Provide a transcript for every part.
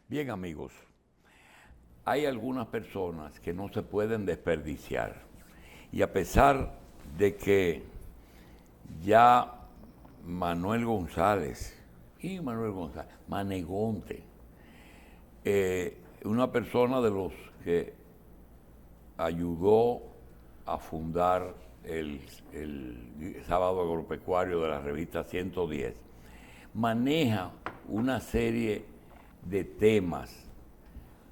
Bien, amigos, hay algunas personas que no se pueden desperdiciar. Y a pesar de que ya Manuel González, Manegonte, una persona de los que ayudó a fundar el Sábado Agropecuario de la revista 110, maneja una serie de temas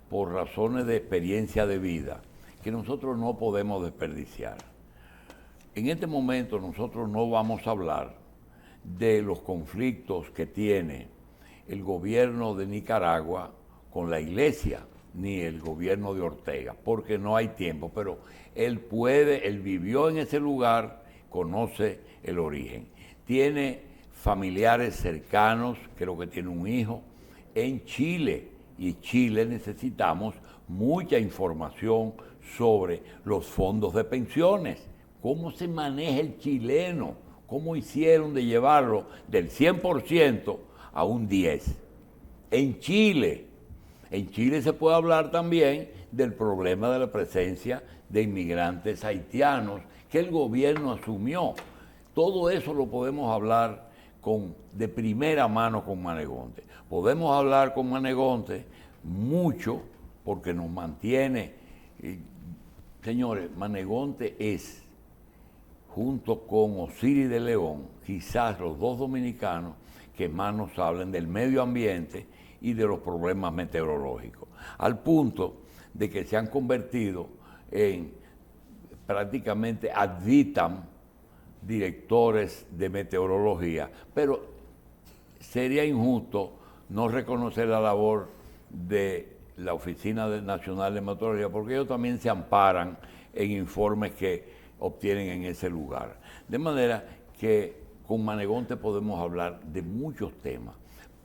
por razones de experiencia de vida que nosotros no podemos desperdiciar. En este momento nosotros no vamos a hablar de los conflictos que tiene el gobierno de Nicaragua con la iglesia, ni el gobierno de Ortega, porque no hay tiempo, pero él vivió en ese lugar, conoce el origen. Tiene familiares cercanos, creo que tiene un hijo, en Chile, y Chile necesitamos mucha información sobre los fondos de pensiones, cómo se maneja el chileno, cómo hicieron de llevarlo del 100% a un 10%. En Chile se puede hablar también del problema de la presencia de inmigrantes haitianos que el gobierno asumió. Todo eso lo podemos hablar de primera mano con Manegonte. Podemos hablar con Manegonte mucho porque nos mantiene. Señores, Manegonte es, junto con Osiris de León, quizás los dos dominicanos que más nos hablan del medio ambiente y de los problemas meteorológicos, al punto de que se han convertido en prácticamente ad vitam directores de meteorología, pero sería injusto no reconocer la labor de la Oficina Nacional de Meteorología, porque ellos también se amparan en informes que obtienen en ese lugar. De manera que con Manegonte podemos hablar de muchos temas,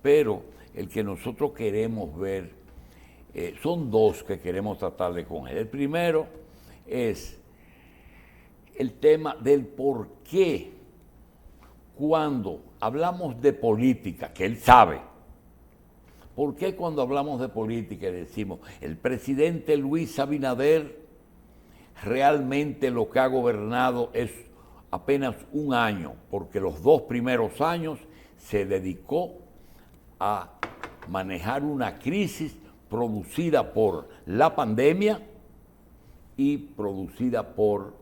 pero el que nosotros queremos ver, son dos que queremos tratar con él. El primero es el tema del por qué cuando hablamos de política, que él sabe, ¿por qué cuando hablamos de política decimos el presidente Luis Abinader realmente lo que ha gobernado es apenas un año? Porque los 2 primeros años se dedicó a manejar una crisis producida por la pandemia y producida por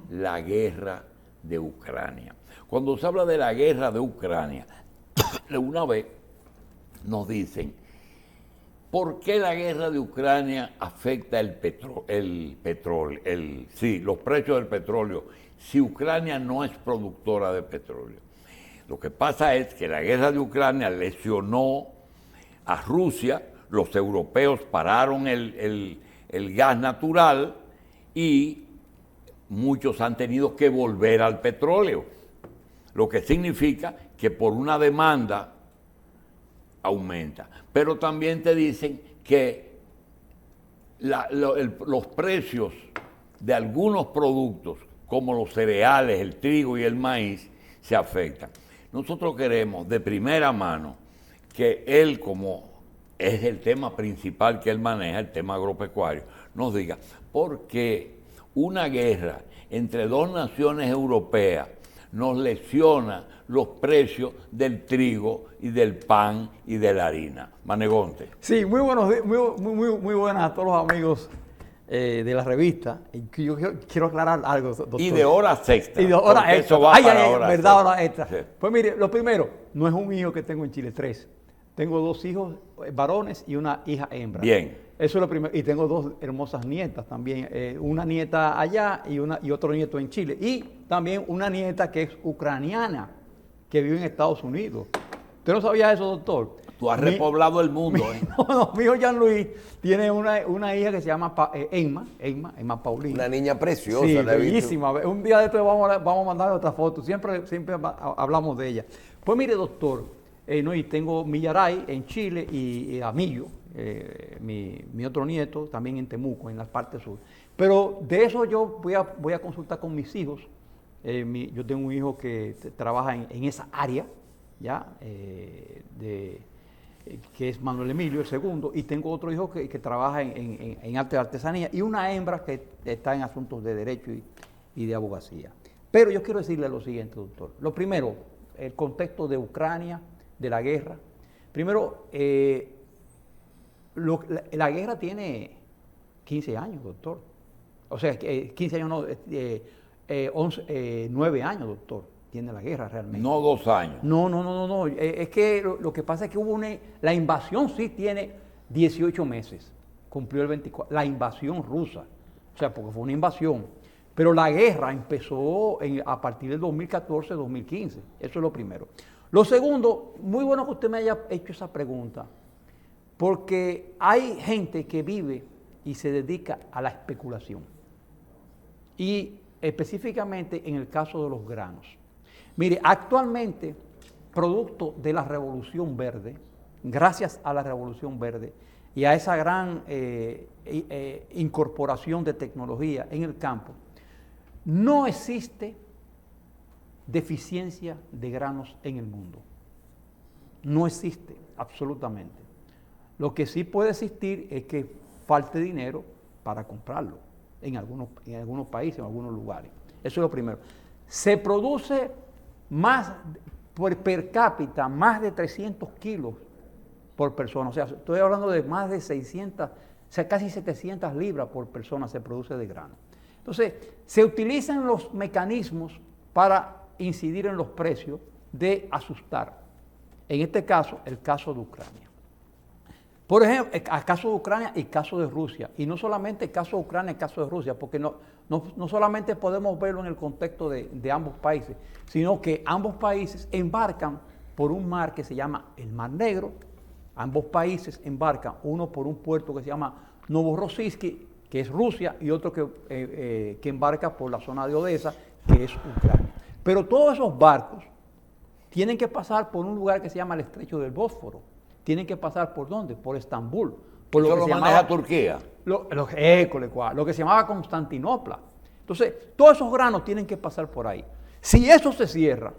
la guerra de Ucrania. Cuando se habla de la guerra de Ucrania, una vez nos dicen, ¿por qué la guerra de Ucrania afecta los precios del petróleo si Ucrania no es productora de petróleo? Lo que pasa es que la guerra de Ucrania lesionó a Rusia, los europeos pararon el gas natural y muchos han tenido que volver al petróleo, lo que significa que por una demanda aumenta. Pero también te dicen que los precios de algunos productos, como los cereales, el trigo y el maíz, se afectan. Nosotros queremos de primera mano que él, como es el tema principal que él maneja, el tema agropecuario, nos diga por qué una guerra entre dos naciones europeas nos lesiona los precios del trigo y del pan y de la harina. Manegonte. Sí, muy buenas a todos los amigos de la revista. Y yo quiero aclarar algo, doctor. Y de horas extra. Y de horas extra. Eso va para horas verdad, horas extra. Sí. Pues mire, lo primero, no es un hijo que tengo en Chile, 3. Tengo 2 hijos varones y una hija hembra. Bien. Eso es lo primero. Y tengo 2 hermosas nietas también. Una nieta allá y otro nieto en Chile. Y también una nieta que es ucraniana, que vive en Estados Unidos. ¿Usted no sabía eso, doctor? Tú has repoblado el mundo, ¿eh? No, mi hijo Jean-Louis tiene una hija que se llama Emma Paulina. Una niña preciosa. Sí, bellísima. Un día de esto vamos a mandar otra foto. Siempre hablamos de ella. Pues mire, doctor, y tengo Millaray en Chile y Amillo, mi otro nieto, también en Temuco, en la parte sur. Pero de eso yo voy a consultar con mis hijos. Yo tengo un hijo que trabaja en esa área, ¿ya? que es Manuel Emilio, el segundo, y tengo otro hijo que trabaja en arte de artesanía, y una hembra que está en asuntos de derecho y de abogacía. Pero yo quiero decirle lo siguiente, doctor. Lo primero, el contexto de Ucrania, de la guerra. Primero, la guerra tiene 15 años, doctor. O sea, 15 años no, 9 años, doctor, tiene la guerra realmente. No 2 años. No. Es que lo que pasa es que la invasión sí tiene 18 meses. Cumplió el 24, la invasión rusa. O sea, porque fue una invasión. Pero la guerra empezó a partir del 2014-2015. Eso es lo primero. Lo segundo, muy bueno que usted me haya hecho esa pregunta, porque hay gente que vive y se dedica a la especulación. Y específicamente en el caso de los granos. Mire, actualmente, producto de la Revolución Verde, gracias a la Revolución Verde y a esa gran incorporación de tecnología en el campo, no existe deficiencia de granos en el mundo. No existe, absolutamente. Lo que sí puede existir es que falte dinero para comprarlo en algunos países, en algunos lugares. Eso es lo primero. Se produce más, per cápita, más de 300 kilos por persona. O sea, estoy hablando de más de 600, o sea, casi 700 libras por persona se produce de grano. Entonces, se utilizan los mecanismos para incidir en los precios de asustar. En este caso, el caso de Ucrania. Por ejemplo, el caso de Ucrania y el caso de Rusia. Y no solamente el caso de Ucrania y el caso de Rusia, porque no solamente podemos verlo en el contexto de ambos países, sino que ambos países embarcan por un mar que se llama el Mar Negro. Ambos países embarcan, uno por un puerto que se llama Novorossiysk, que es Rusia, y otro que embarca por la zona de Odessa, que es Ucrania. Pero todos esos barcos tienen que pasar por un lugar que se llama el Estrecho del Bósforo. Tienen que pasar ¿por dónde? Por Estambul. Por lo que se llamaba Turquía. Lo que se llamaba Constantinopla. Entonces, todos esos granos tienen que pasar por ahí. Si eso se cierra,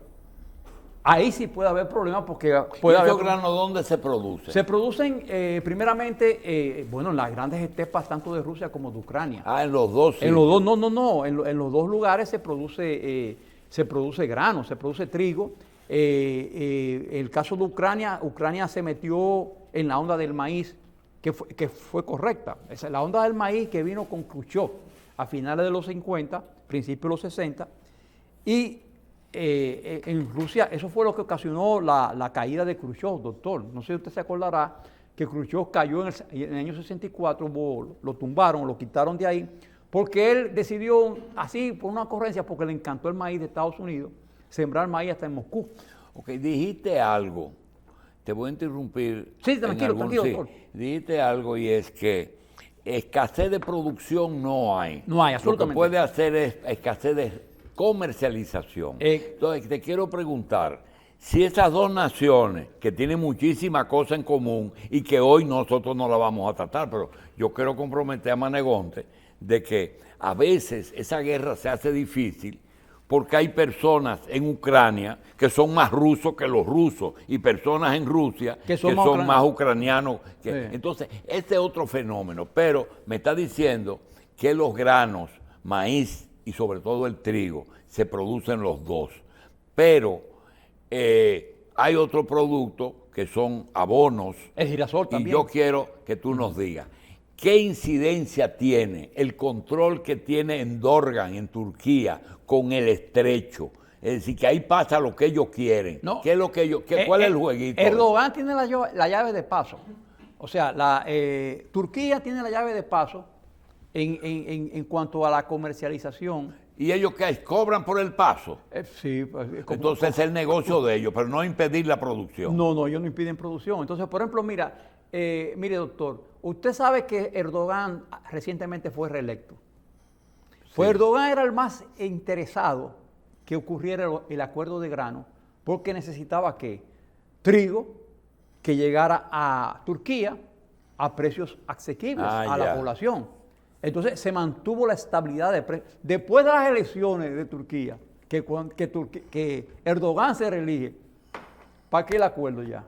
ahí sí puede haber problemas porque puede haber... ¿Esos granos dónde se producen? Se producen primeramente, en las grandes estepas tanto de Rusia como de Ucrania. Ah, en los dos. En los dos, no. En los dos lugares se produce grano, se produce trigo. El caso de Ucrania se metió en la onda del maíz, que fue correcta. La onda del maíz que vino con Khrushchev a finales de los 50, principios de los 60, y en Rusia eso fue lo que ocasionó la caída de Khrushchev, doctor. No sé si usted se acordará que Khrushchev cayó en el año 64, lo tumbaron, lo quitaron de ahí, porque él decidió, así por una ocurrencia, porque le encantó el maíz de Estados Unidos, sembrar maíz hasta en Moscú. Ok, dijiste algo, te voy a interrumpir. Sí, tranquilo, doctor. Dijiste algo y es que escasez de producción no hay. No hay, absolutamente. Lo que puede hacer es escasez de comercialización. Entonces, te quiero preguntar, si esas dos naciones que tienen muchísimas cosas en común y que hoy nosotros no la vamos a tratar, pero yo quiero comprometer a Manegonte de que a veces esa guerra se hace difícil porque hay personas en Ucrania que son más rusos que los rusos y personas en Rusia que son más ucranianos. Sí. Entonces, este es otro fenómeno, pero me está diciendo que los granos, maíz y sobre todo el trigo, se producen los dos. Pero hay otro producto que son abonos. El girasol también. Y yo quiero que tú nos digas, ¿qué incidencia tiene el control que tiene Erdogan en Turquía con el estrecho? Es decir, que ahí pasa lo que ellos quieren. No, ¿qué es lo que ellos, cuál es el jueguito? Erdogan tiene la llave de paso. O sea, Turquía tiene la llave de paso en cuanto a la comercialización. ¿Y ellos qué? ¿Cobran por el paso? Sí. Entonces es el negocio de ellos, pero no impedir la producción. No, ellos no impiden producción. Entonces, por ejemplo, mire, doctor, usted sabe que Erdogan recientemente fue reelecto. Sí. Pues Erdogan era el más interesado que ocurriera el acuerdo de grano, porque necesitaba ¿qué? Trigo que llegara a Turquía a precios asequibles a la población. Entonces se mantuvo la estabilidad de precios. Después de las elecciones de Turquía, que Erdogan se reelige, ¿para qué el acuerdo ya?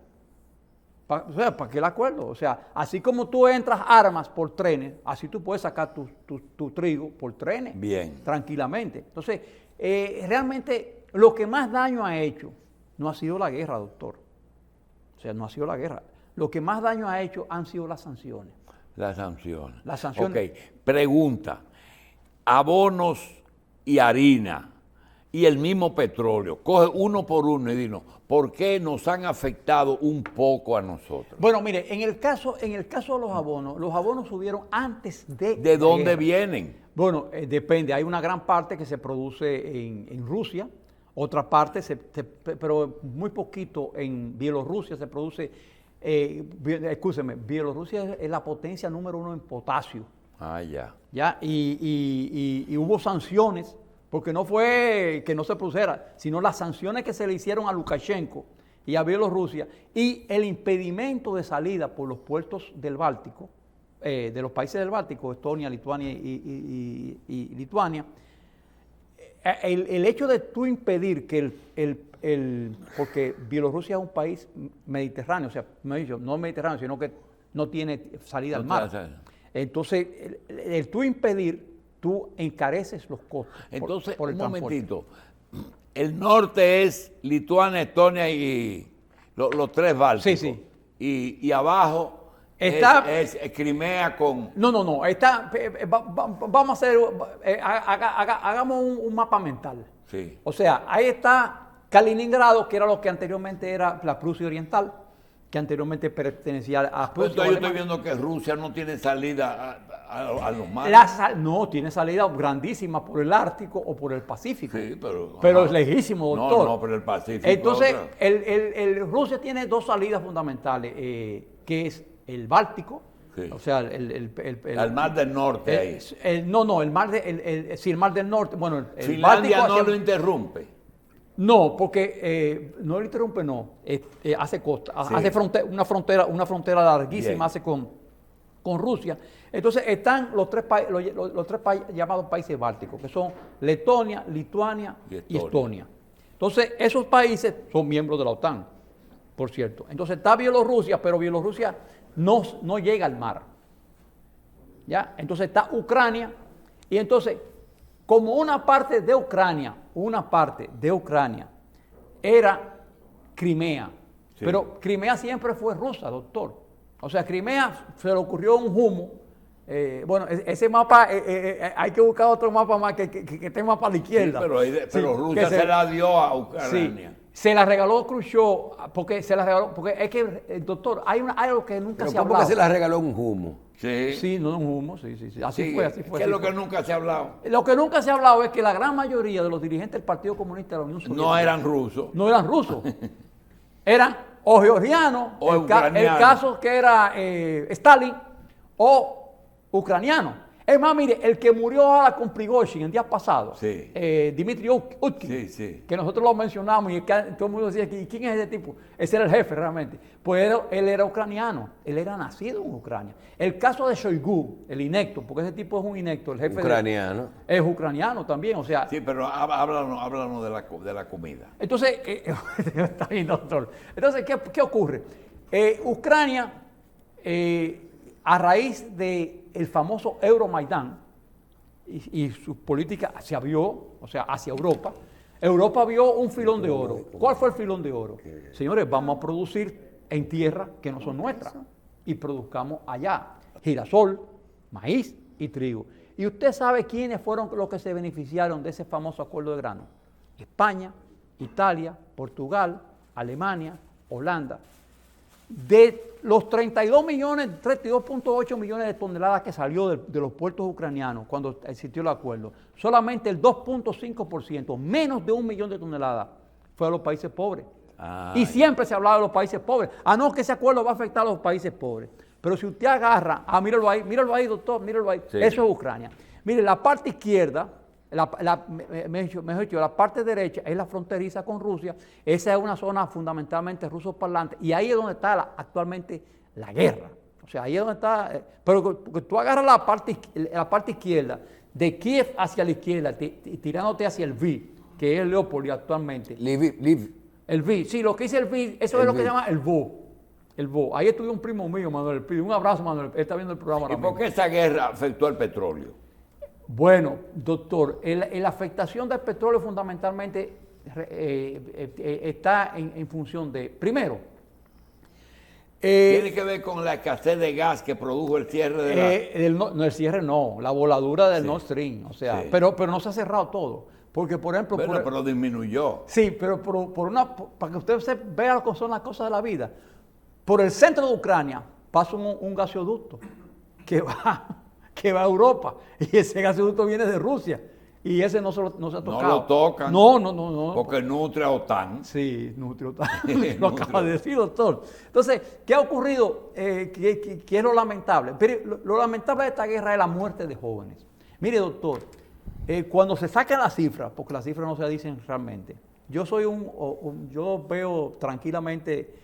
O sea, ¿para qué el acuerdo? O sea, así como tú entras armas por trenes, así tú puedes sacar tu trigo por trenes. Bien. Tranquilamente. Entonces, realmente lo que más daño ha hecho no ha sido la guerra, doctor. O sea, no ha sido la guerra. Lo que más daño ha hecho han sido las sanciones. Las sanciones. Las sanciones. Ok, pregunta. Abonos y harina y el mismo petróleo. Coge uno por uno y dinos, ¿por qué nos han afectado un poco a nosotros? Bueno, mire, en el caso de los abonos subieron antes de ¿De la dónde guerra. vienen? Bueno, depende. Hay una gran parte que se produce en Rusia, otra parte, pero muy poquito en Bielorrusia se produce. Escúcheme, Bielorrusia es la potencia número 1 en potasio. Ah, ya. ¿Ya? Y hubo sanciones, porque no fue que no se produjera, sino las sanciones que se le hicieron a Lukashenko y a Bielorrusia y el impedimento de salida por los puertos del Báltico, de los países del Báltico, Estonia, Lituania y Lituania. El hecho de tú impedir que porque Bielorrusia es un país mediterráneo, o sea, no mediterráneo, sino que no tiene salida al mar. Entonces, el tú impedir, tú encareces los costos. Entonces, por el un transporte. momentito. El norte es Lituania, Estonia y los tres bálticos. Sí, Y abajo es Crimea con... No. Vamos a hacer, hagamos un mapa mental. Sí. O sea, ahí está Kaliningrado, que era lo que anteriormente era la Prusia Oriental, que anteriormente pertenecía a Pues Prusia. yo estoy viendo que Rusia no tiene salida a los mares. No, tiene salida grandísima por el Ártico o por el Pacífico. Sí, pero es lejísimo, doctor. No, pero el Pacífico. Entonces, Rusia tiene dos salidas fundamentales, que es el Báltico, sí. o sea, el Mar del Norte ahí. el Mar el Mar del Norte, bueno, el Finlandia Báltico no lo interrumpe. No, porque no lo interrumpe, no. Hace costa, Sí. hace una frontera larguísima, Bien. hace con Rusia. Entonces están los tres países llamados países bálticos, que son Letonia, Lituania y Estonia. Entonces, esos países son miembros de la OTAN, por cierto. Entonces está Bielorrusia, pero Bielorrusia no llega al mar. ¿Ya? Entonces está Ucrania, y entonces, como una parte de Ucrania era Crimea, Sí. pero Crimea siempre fue rusa, doctor. O sea, Crimea se le ocurrió un humo. Bueno, ese mapa, hay que buscar otro mapa más que esté más para la izquierda. Sí, pero Sí, Rusia se la dio a Ucrania. Sí, se la regaló Khrushchev, porque es que, doctor, hay algo que nunca ¿Pero se ha cómo hablado. que se la regaló un humo? Sí. Sí, no un humo, sí. Así Sí, fue. ¿Qué es así lo fue. que nunca se ha hablado? Lo que nunca se ha hablado es que la gran mayoría de los dirigentes del Partido Comunista de la Unión Soviética No eran rusos. no eran rusos, eran o georgianos, O el ucranianos. caso que era Stalin, o ucraniano. Es más, mire, el que murió ahora con Prigozhin el día pasado, Sí. Dmitry Utkin, Sí. que nosotros lo mencionamos y todo el mundo decía, ¿quién es ese tipo? Ese era el jefe realmente. Pues él era ucraniano, él era nacido en Ucrania. El caso de Shoigu, el inecto, porque ese tipo es un inecto, el jefe Ucraniano. es ucraniano también, o sea. Sí, pero háblanos de la comida. Entonces, está bien, doctor. Entonces, ¿qué ocurre? Ucrania, a raíz del famoso Euromaidán y su política se vio, o sea, hacia Europa, Europa vio un filón de oro. ¿Cuál fue el filón de oro? Señores, vamos a producir en tierras que no son nuestras y produzcamos allá girasol, maíz y trigo. ¿Y usted sabe quiénes fueron los que se beneficiaron de ese famoso acuerdo de grano? España, Italia, Portugal, Alemania, Holanda. De los 32.8 millones de toneladas que salió de los puertos ucranianos cuando existió el acuerdo, solamente el 2.5%, menos de 1 millón de toneladas, fue a los países pobres. Y siempre se hablaba de los países pobres. No, que ese acuerdo va a afectar a los países pobres. Pero si usted agarra, míralo ahí, doctor, míralo ahí. Sí. Eso es Ucrania. Mire, la parte izquierda, mejor dicho, la parte derecha es la fronteriza con Rusia. Esa es una zona fundamentalmente ruso-parlante. Y ahí es donde está actualmente la guerra. O sea, ahí es donde está. Pero tú agarras la parte izquierda, de Kiev hacia la izquierda, tirándote hacia el Lviv, que es Leópolis actualmente. Liv. El Lviv, sí, lo que dice el Lviv, eso es lo que se llama el Lvov. el BO. Ahí estuvo un primo mío, Manuel Pide. Un abrazo, Manuel. Él está viendo el programa ¿Y ahora por mismo. qué esa guerra afectó al petróleo? Bueno, doctor, la afectación del petróleo fundamentalmente está en función de, primero, Tiene que ver con la escasez de gas que produjo el cierre de la... no, el cierre no, la voladura del Sí. Nord Stream, o sea, Sí. pero no se ha cerrado todo, porque por ejemplo... Bueno, pero disminuyó. Sí, pero para que usted vea lo que son las cosas de la vida, por el centro de Ucrania pasa un gasoducto que va a Europa, y ese gasoducto viene de Rusia, y ese no se ha tocado. No lo tocan. No. Porque nutre a OTAN. Sí, Nutrio, lo acaba de decir, doctor. Entonces, ¿qué ha ocurrido? ¿Qué es lo lamentable? Pero lo lamentable de esta guerra es la muerte de jóvenes. Mire, doctor, cuando se sacan las cifras, porque las cifras no se dicen realmente, yo veo tranquilamente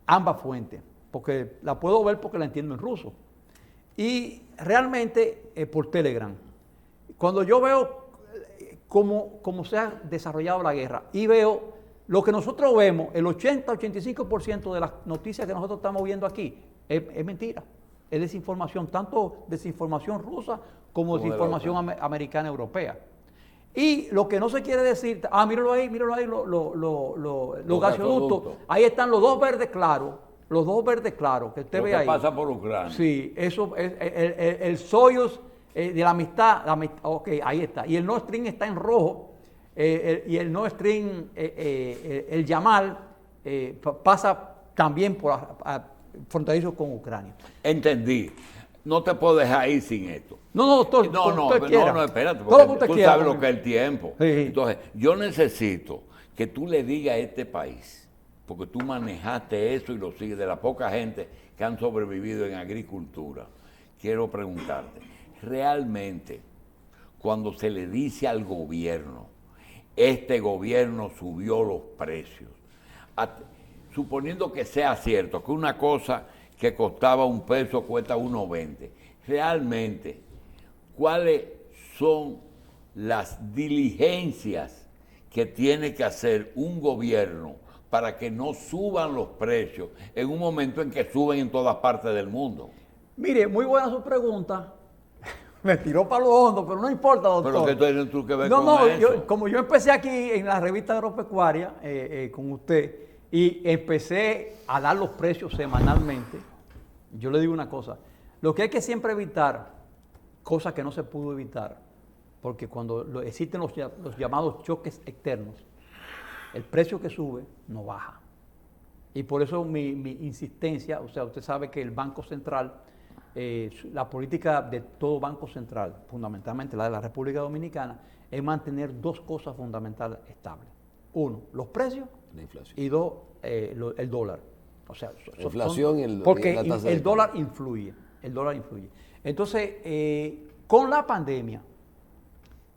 ambas fuentes, porque la puedo ver porque la entiendo en ruso. Y realmente por Telegram. Cuando yo veo cómo se ha desarrollado la guerra y veo lo que nosotros vemos, el 80-85% de las noticias que nosotros estamos viendo aquí es mentira, es desinformación, tanto desinformación rusa como desinformación americana europea. Y lo que no se quiere decir, míralo ahí, los gasoductos, ahí están los dos verdes claros que usted ve ahí. Pasa por Ucrania. Sí, eso es el Soyuz de la amistad, ok, ahí está. Y el Nord Stream está en rojo, y el Nord Stream, el Yamal, pasa también por fronterizo con Ucrania. Entendí. No te puedo dejar ir sin esto. No, doctor, No, espérate, todo lo que porque usted tú quiera, sabes lo que es el tiempo. Sí. Entonces, yo necesito que tú le digas a este país, porque tú manejaste eso y lo sigues, de la poca gente que han sobrevivido en agricultura, quiero preguntarte, realmente, cuando se le dice al gobierno, este gobierno subió los precios, suponiendo que sea cierto, que una cosa que costaba $1 cuesta 1.20, realmente, ¿cuáles son las diligencias que tiene que hacer un gobierno para que no suban los precios en un momento en que suben en todas partes del mundo? Mire, muy buena su pregunta. Me tiró para lo hondo, pero no importa, doctor. Pero ¿qué tienes tú que ver No, con eso? como yo empecé aquí en la revista agropecuaria con usted y empecé a dar los precios semanalmente, yo le digo una cosa, lo que hay que siempre evitar, cosas que no se pudo evitar, porque cuando existen los llamados choques externos, el precio que sube no baja. Y por eso mi insistencia, o sea, usted sabe que el Banco Central, la política de todo Banco Central, fundamentalmente la de la República Dominicana, es mantener dos cosas fundamentales estables. Uno, los precios, la inflación. Y dos, el dólar. O sea, la inflación porque y la tasa el de dólar influye. El dólar influye. Entonces, con la pandemia,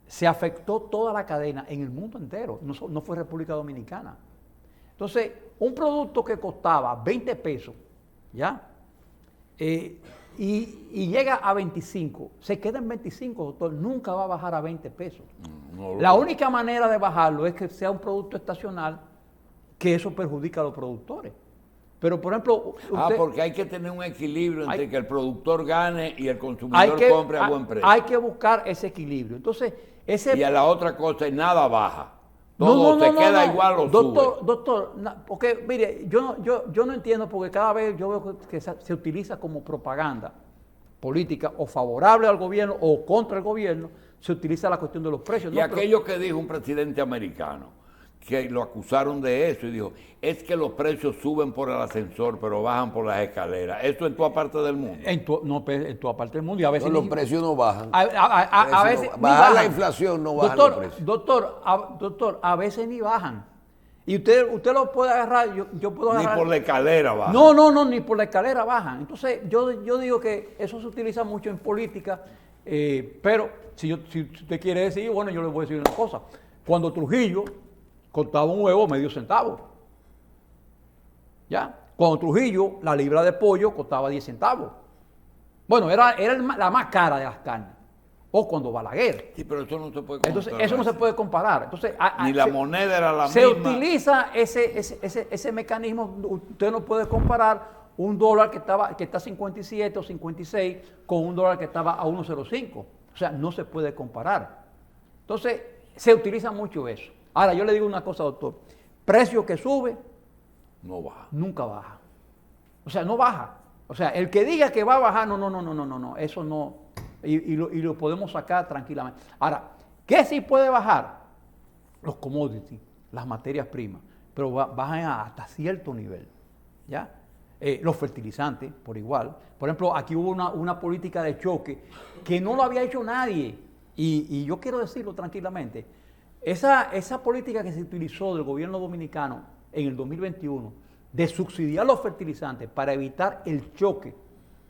se afectó toda la cadena en el mundo entero, no fue República Dominicana. Entonces, un producto que costaba 20 pesos, ¿ya? Y llega a 25, se queda en 25, doctor, nunca va a bajar a 20 pesos. La única manera de bajarlo es que sea un producto estacional, que eso perjudica a los productores. Pero, por ejemplo... porque hay que tener un equilibrio entre que el productor gane y el consumidor compre a buen precio. Hay que buscar ese equilibrio. Entonces, y a la otra cosa, nada baja. Todo se queda igual o sube. Doctor, porque mire, yo no entiendo, porque cada vez yo veo que se utiliza como propaganda política, o favorable al gobierno o contra el gobierno, se utiliza la cuestión de los precios. Y aquello que dijo un presidente americano, que lo acusaron de eso y dijo, es que los precios suben por el ascensor, pero bajan por las escaleras. ¿Eso en toda parte del mundo? En toda parte del mundo. Y a veces los precios no bajan. A veces bajar la inflación no baja los precios. Doctor, a veces ni bajan. Y usted lo puede agarrar, yo puedo agarrar. Ni por la escalera bajan. No, ni por la escalera bajan. Entonces, yo digo que eso se utiliza mucho en política, pero si usted quiere decir, bueno, yo le voy a decir una cosa. Cuando Trujillo costaba un huevo medio centavo. ¿Ya? Cuando Trujillo, la libra de pollo costaba 10 centavos. Bueno, era la más cara de las carnes. o cuando Balaguer. Sí, pero eso no se puede comparar. Entonces, eso no se puede comparar. Entonces, Ni la moneda era la se misma. utiliza ese mecanismo. Usted no puede comparar un dólar que está a 57 o 56 con un dólar que estaba a 1.05. O sea, no se puede comparar. Entonces, se utiliza mucho eso. Ahora, yo le digo una cosa, doctor. Precio que sube, no baja. Nunca baja. O sea, no baja. O sea, el que diga que va a bajar, no, eso no. Y lo podemos sacar tranquilamente. Ahora, ¿qué sí puede bajar? Los commodities, las materias primas, pero bajan hasta cierto nivel. ¿Ya? Los fertilizantes, por igual. Por ejemplo, aquí hubo una política de choque que no lo había hecho nadie. Y yo quiero decirlo tranquilamente. Esa política que se utilizó del gobierno dominicano en el 2021 de subsidiar los fertilizantes para evitar el choque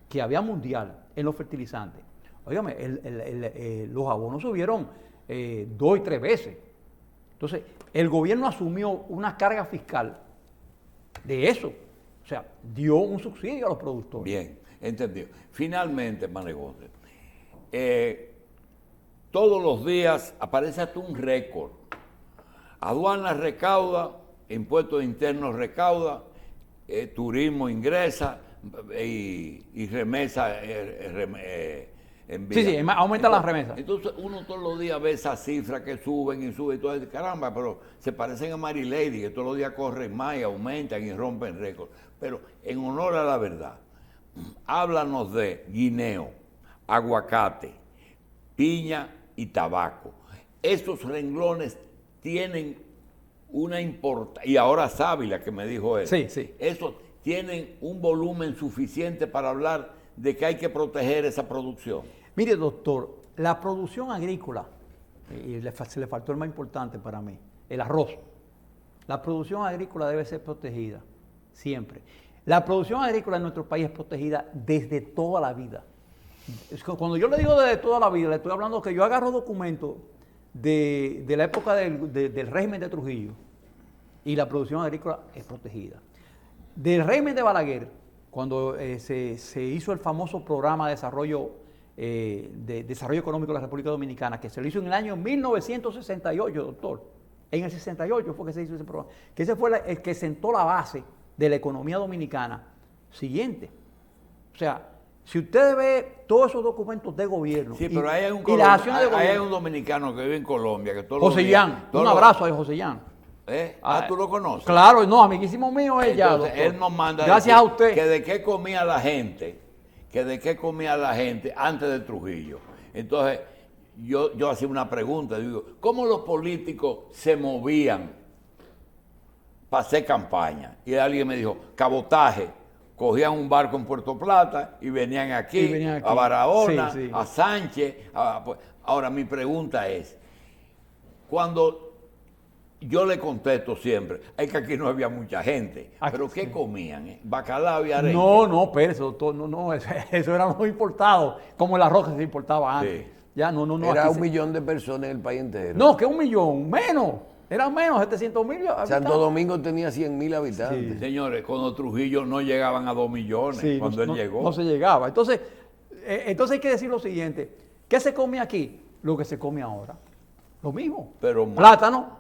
que había mundial en los fertilizantes. Óigame, los abonos subieron 2 y 3 veces. Entonces, el gobierno asumió una carga fiscal de eso. O sea, dio un subsidio a los productores. Bien, entendido. Finalmente, Manegote, todos los días aparece hasta un récord. Aduana recauda, impuestos internos recauda, turismo ingresa y remesa envía. Sí, aumenta las remesas. Entonces uno todos los días ve esas cifras que suben y suben y todo eso. Caramba, pero se parecen a Mary Lady, que todos los días corren más y aumentan y rompen récords. Pero en honor a la verdad, háblanos de guineo, aguacate, piña y tabaco. Esos renglones tienen una importancia, y ahora sábila que me dijo él, sí. esos tienen un volumen suficiente para hablar de que hay que proteger esa producción. Mire, doctor, la producción agrícola, y se le faltó el más importante para mí, el arroz. La producción agrícola debe ser protegida, siempre. La producción agrícola en nuestro país es protegida desde toda la vida. Cuando yo le digo desde toda la vida, le estoy hablando que yo agarro documentos de la época del régimen de Trujillo y la producción agrícola es protegida. Del régimen de Balaguer, cuando se hizo el famoso programa de desarrollo económico de la República Dominicana, que se lo hizo en el año 1968, doctor. En el 68 fue que se hizo ese programa. Que ese fue el que sentó la base de la economía dominicana siguiente. O sea, si usted ve todos esos documentos de gobierno sí, pero hay un, las acciones de gobierno, hay un dominicano que vive en Colombia que todos José los días, Yan, un abrazo a José Yan. ¿Tú lo conoces? Claro, no, amiguísimo mío es ya, doctor. Él nos manda gracias a usted que de qué comía la gente, antes de Trujillo. Entonces, yo hacía una pregunta, digo, ¿cómo los políticos se movían para hacer campaña? Y alguien me dijo, cabotaje. Cogían un barco en Puerto Plata y venían aquí, a Barahona, sí. A Sánchez. Ahora, mi pregunta es, cuando yo le contesto siempre, es que aquí no había mucha gente, pero ¿qué comían? ¿Bacalao y arenque? No, espérese, doctor, no, eso era muy importado, como el arroz que se importaba antes. Sí. Ya, no. Era 1 millón de personas en el país entero. No, que 1 millón, menos. Eran menos, 700,000 habitantes. Santo Domingo tenía 100,000 habitantes. Sí. Señores, cuando Trujillo no llegaban a 2 millones, sí, cuando él llegó. No se llegaba. Entonces hay que decir lo siguiente. ¿Qué se come aquí? Lo que se come ahora. Lo mismo. Pero plátano,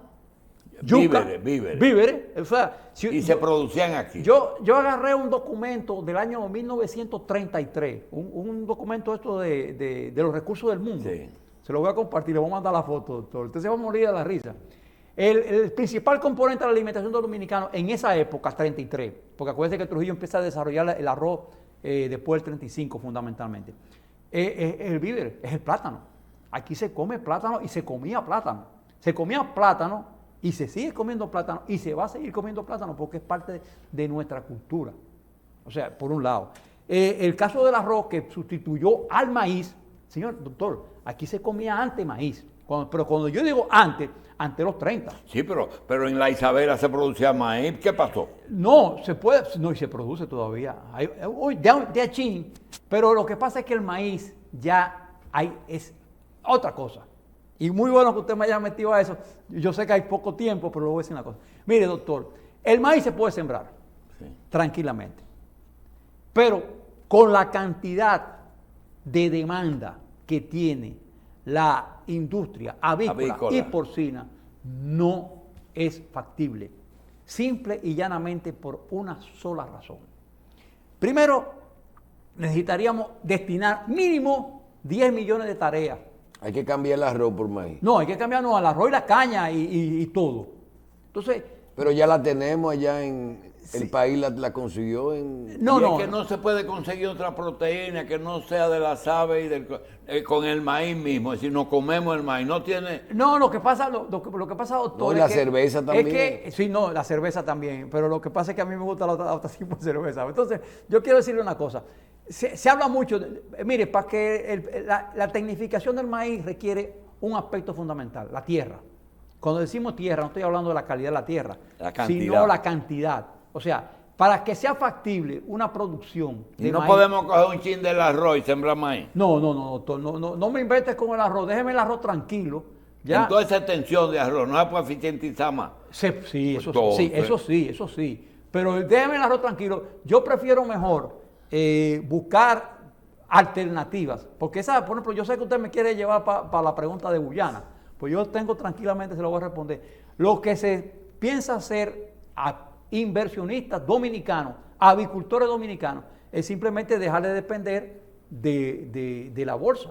yuca, víveres. O sea, se producían aquí. Yo agarré un documento del año 1933, un documento esto de los recursos del mundo. Sí. Se lo voy a compartir, le voy a mandar la foto, doctor. Usted se va a morir de la risa. El principal componente de la alimentación de los dominicanos en esa época, 33, porque acuérdense que Trujillo empieza a desarrollar el arroz después del 35 fundamentalmente. El víver es el plátano. Aquí se come plátano y se comía plátano. Se comía plátano y se sigue comiendo plátano y se va a seguir comiendo plátano porque es parte de nuestra cultura. O sea, por un lado. El caso del arroz que sustituyó al maíz, señor doctor, aquí se comía antes maíz. Pero cuando yo digo antes los 30. Sí, pero en la Isabela se producía maíz. ¿Qué pasó? No, se puede, no, y se produce todavía. De achín, pero lo que pasa es que el maíz ya es otra cosa. Y muy bueno que usted me haya metido a eso. Yo sé que hay poco tiempo, pero le voy a decir una cosa. Mire, doctor, el maíz se puede sembrar tranquilamente. Pero con la cantidad de demanda que tiene la industria avícola Avícola. y porcina no es factible, simple y llanamente por una sola razón. Primero, necesitaríamos destinar mínimo 10 millones de tareas. Hay que cambiar el arroz por maíz. No, hay que cambiarnos al arroz y la caña y todo. Entonces, Pero ya la tenemos allá en el país, la consiguió en... no, y es no. que no se puede conseguir otra proteína que no sea de las aves y con el maíz mismo. Es decir, no comemos el maíz, no tiene... No, lo que pasa, lo que pasa, doctor. No, y es la que- cerveza también. Es que, sí, no, la cerveza también. Pero lo que pasa es que a mí me gusta la otra tipo de cerveza. Entonces, yo quiero decirle una cosa. Se habla mucho, mire, para que la tecnificación del maíz requiere un aspecto fundamental, la tierra. Cuando decimos tierra, no estoy hablando de la calidad de la tierra, La cantidad. sino la cantidad. O sea, para que sea factible una producción de Y no maíz. podemos coger un chin del arroz y sembrar maíz. No, doctor, no me inventes con el arroz, déjeme el arroz tranquilo. Ya. En toda esa extensión de arroz, no se puede eficientizar más. Sí, eso Todo, sí, sí. eso sí. Pero déjeme el arroz tranquilo. Yo prefiero mejor buscar alternativas. Porque esa, por ejemplo, yo sé que usted me quiere llevar para la pregunta de Guyana. Pues yo tengo tranquilamente, se lo voy a responder. Lo que se piensa hacer a inversionistas dominicanos, avicultores dominicanos, es simplemente dejar de depender de la bolsa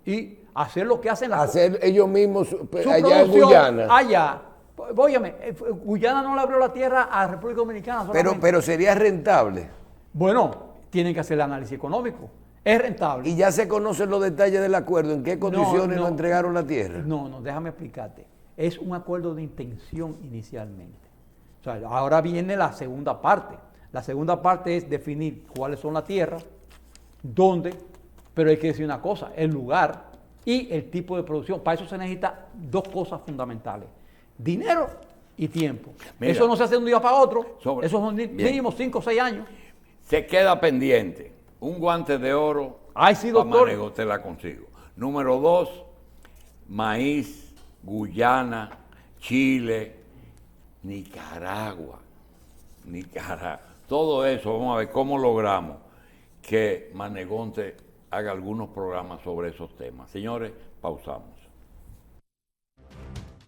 y hacer lo que hacen las Hacer ellos mismos su allá en producción Guyana. allá. Óyeme, Guyana no le abrió la tierra a República Dominicana solamente. Pero sería rentable. Bueno, tienen que hacer el análisis económico. Es rentable. Y ya se conocen los detalles del acuerdo, en qué condiciones no. nos entregaron la tierra. No, déjame explicarte. Es un acuerdo de intención inicialmente. O sea, ahora viene la segunda parte. La segunda parte es definir cuáles son las tierras, dónde, pero hay que decir una cosa, el lugar y el tipo de producción. Para eso se necesita dos cosas fundamentales: dinero y tiempo. Mira, eso no se hace de un día para otro. sobre- Eso son bien. mínimo 5 o 6 años. Se queda pendiente. Un guante de oro. Ay, sí, pa' doctor. Manego, te la consigo. Número 2, maíz, Guyana, Chile, Nicaragua. Todo eso, vamos a ver cómo logramos que Manegonte haga algunos programas sobre esos temas. Señores, pausamos.